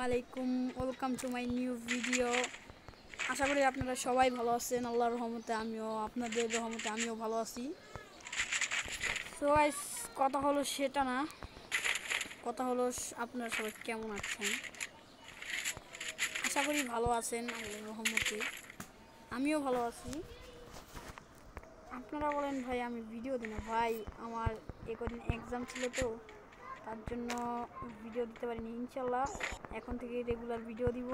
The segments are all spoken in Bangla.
আলাইকুম, welcome to my new video. আশা করি আপনারা সবাই ভালো আছেন। আল্লাহর রহমতে আপনাদের রহমতে আমিও ভালো আছি। তো গাইস, কথা হলো সেটা না, কথা হলো আপনারা সবাই কেমন আছেন। আশা করি ভালো আছেন আল্লাহর রহমতে, আমিও ভালো আছি। আপনারা বলেন ভাই আমি ভিডিও দিই না, ভাই আমার কদিন এক্সাম ছিল, তো তার জন্য ভিডিও দিতে পারিনি। ইনশাল্লাহ এখন থেকে রেগুলার ভিডিও দিব।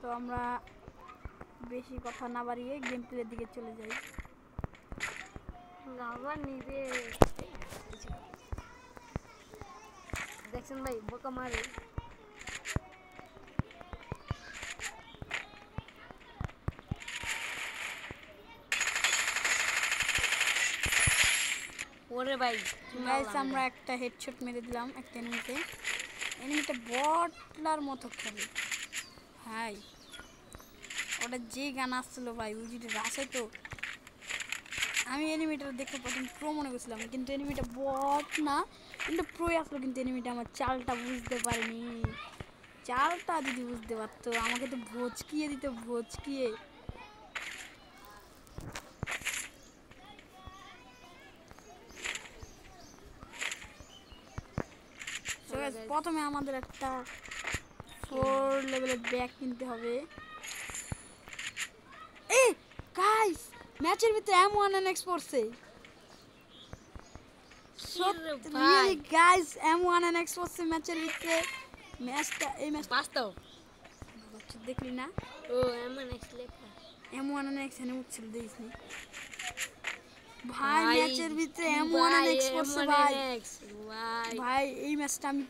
তো আমরা বেশি কথা না বাড়িয়ে গেম প্লের দিকে চলে যাই। নিজে দেখছেন ভাই বোকা মারে। ওরে ভাই গাইস, আমরা একটা হেডশট মেরে দিলাম একটা এনিমিতে। এনিমিটা বটলার মতো খেলে ভাই। ওটা যে গান আসছিল ভাই, ওই যদি রাশে, তো আমি এনিমিটার দেখে প্রথম প্রো মনে করছিলাম, কিন্তু এনিমিটা বট না, কিন্তু প্রোই আসলো। কিন্তু এনিমিটা আমার চালটা বুঝতে পারেনি। চালটা যদি বুঝতে পারতো আমাকে তো ভচকিয়ে দিত, ভচকিয়ে। প্রথমে আমাদের একটা 4 লেভেলের ব্যাগ কিনতে হবে। এই গাইস, ম্যাচের ভিতরে M1NX পড়ছে। রিয়েলি গাইস, M1NX পড়ছে ম্যাচের ভিতরে। এই ম্যাচ বাস্তব দেখলি না? ও M1NX লেখা M1NX এনে উঠছিল, দেখিসনি ভাই? ম্যাচের ভিতরে M1NX পড়ছে ভাই। ভাই এই ম্যাচটা আমি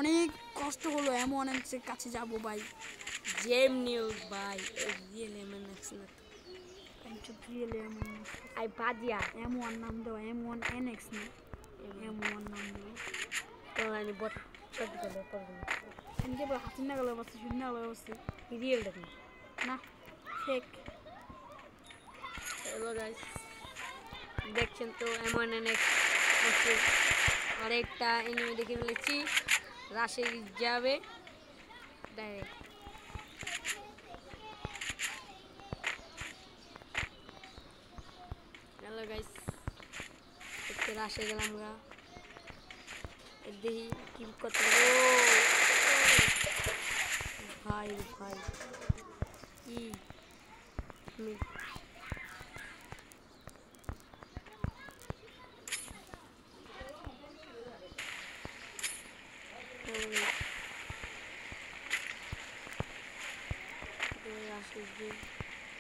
অনেক কষ্ট হলো M1NX এর কাছে যাব ভাই। জেম নিউজ ভাই, রিয়েল M1NX না রিয়েল M1NX। আই বাদিয়া M1 নাম দেওয়া, M1NX না, M1 নাম দেওয়া। তো আমি বট শট গেল পড়বে এনকে বড় হাসিন না গেল, বসে শুন না গেল, বসে রিয়েল দেখুন না, ফেক। হ্যালো গাইস, দেখছেন তো M1NX হচ্ছে আরেকটা এনিমি দেখে ফেলেছি। রাশে যাবে ডাইরেক্ট। হ্যালো গাইস, একটু রাশে গেলাম গা, দেখি কি করতে ভাই ভাই কি আমি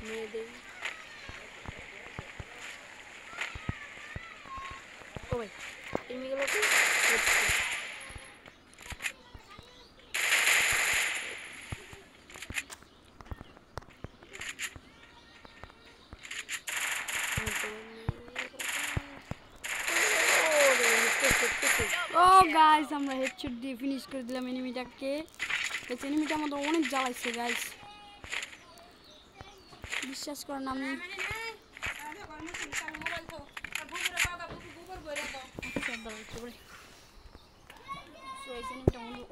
মেয়েদের ও ভাই এমনিগুলো কি ও গাইস, আমরা হেডশট দিয়ে ফিনিশ করে দিলাম এনিমিটাকে। এনিমিটা আমাদের অনেক জ্বালাইছে গাইস, বিশ্বাস করেন। আমি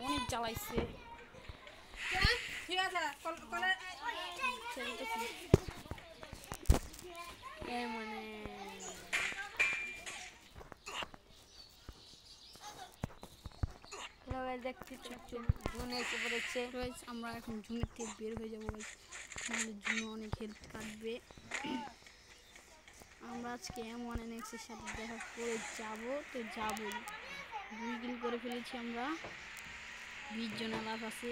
অনেক জ্বালাইছে। আমরা এখন জুনের থেকে বের হয়ে যাবো ভাই, নাহলে জুনে অনেক হেল্প কাটবে। আমরা আজকে M1NX এর সাথে দেখা করে যাবো, তো যাবোই। 2 কিল করে ফেলেছি আমরা, 20 জন লাভ আছে।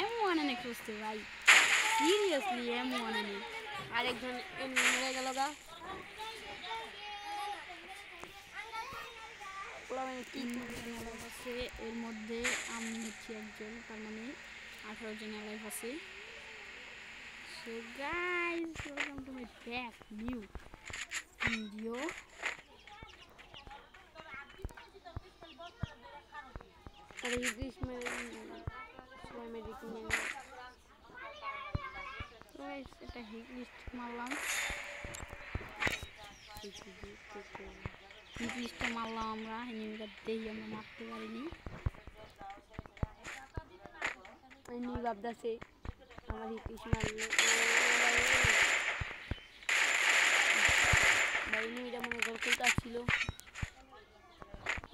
M1NX হচ্ছে ভাই, সিরিয়াসলি M1NX। আরেকজন মেরে গেল গা। আছে এর মধ্যে, আমি হচ্ছি একজন, তার মানে 18 জন লাইভ আছে। So guys, welcome to my back new video. এটা হিট লিস্ট মারলাম, হিট লিস্টটা মারলাম আমরা। এনিমিটা দেখি আমরা মারতে পারিনি। এমনি ভাবতেছে আমার হিটিস মারলো ভাই এনিমিটা মনে কর কোথায় ছিল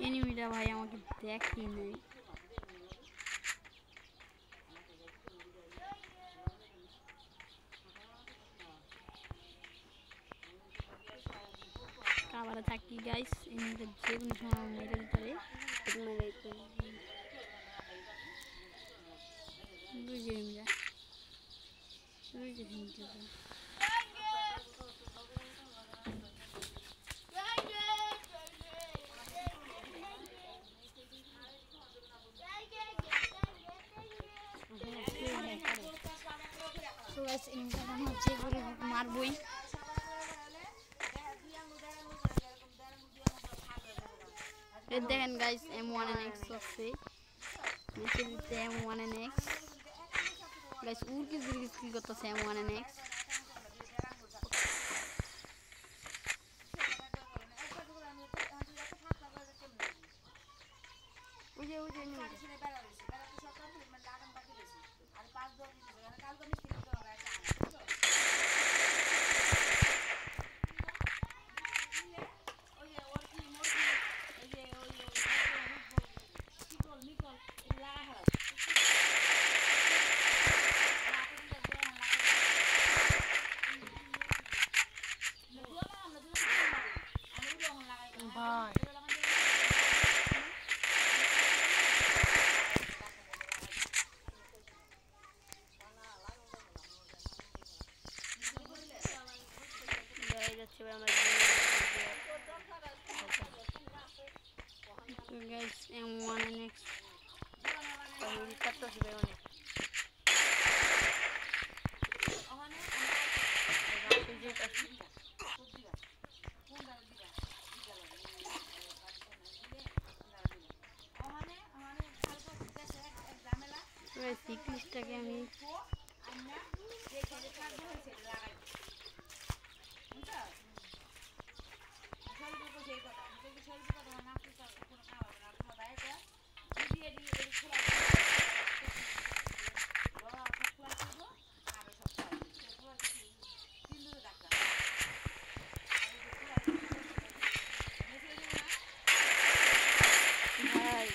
এনিমিটা ভাই আমাকে দেখি নাই। আবার থাকি গাইস, এনিমিটা যে কোনো সময় মেরে দিতে পারে। বুঝে এনিমিটা বুঝে এনিমিটা তো গাইস এনিমিটা মনে হচ্ছে করে মারবই। দেখেন গাইস M1NX আছে, নিচে দিতে M1NX গাইস উড়কি জুড়কি কি করতেছে M1NX। ভাই যাচ্ছে ভাই তো গাইস M1NX আমার কাটতেছি ভাই অনেক সিক্রিজটাকে আমি ভাই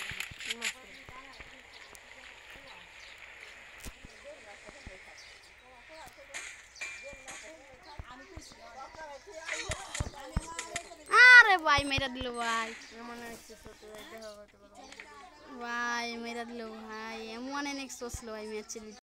আরে ভাই মেরা দিল ভাই, মনে হচ্ছে ছোট দেখা করতে পারবো ভাই মেরা দিল ভাই M1NX আসলো ভাই ম্যাচের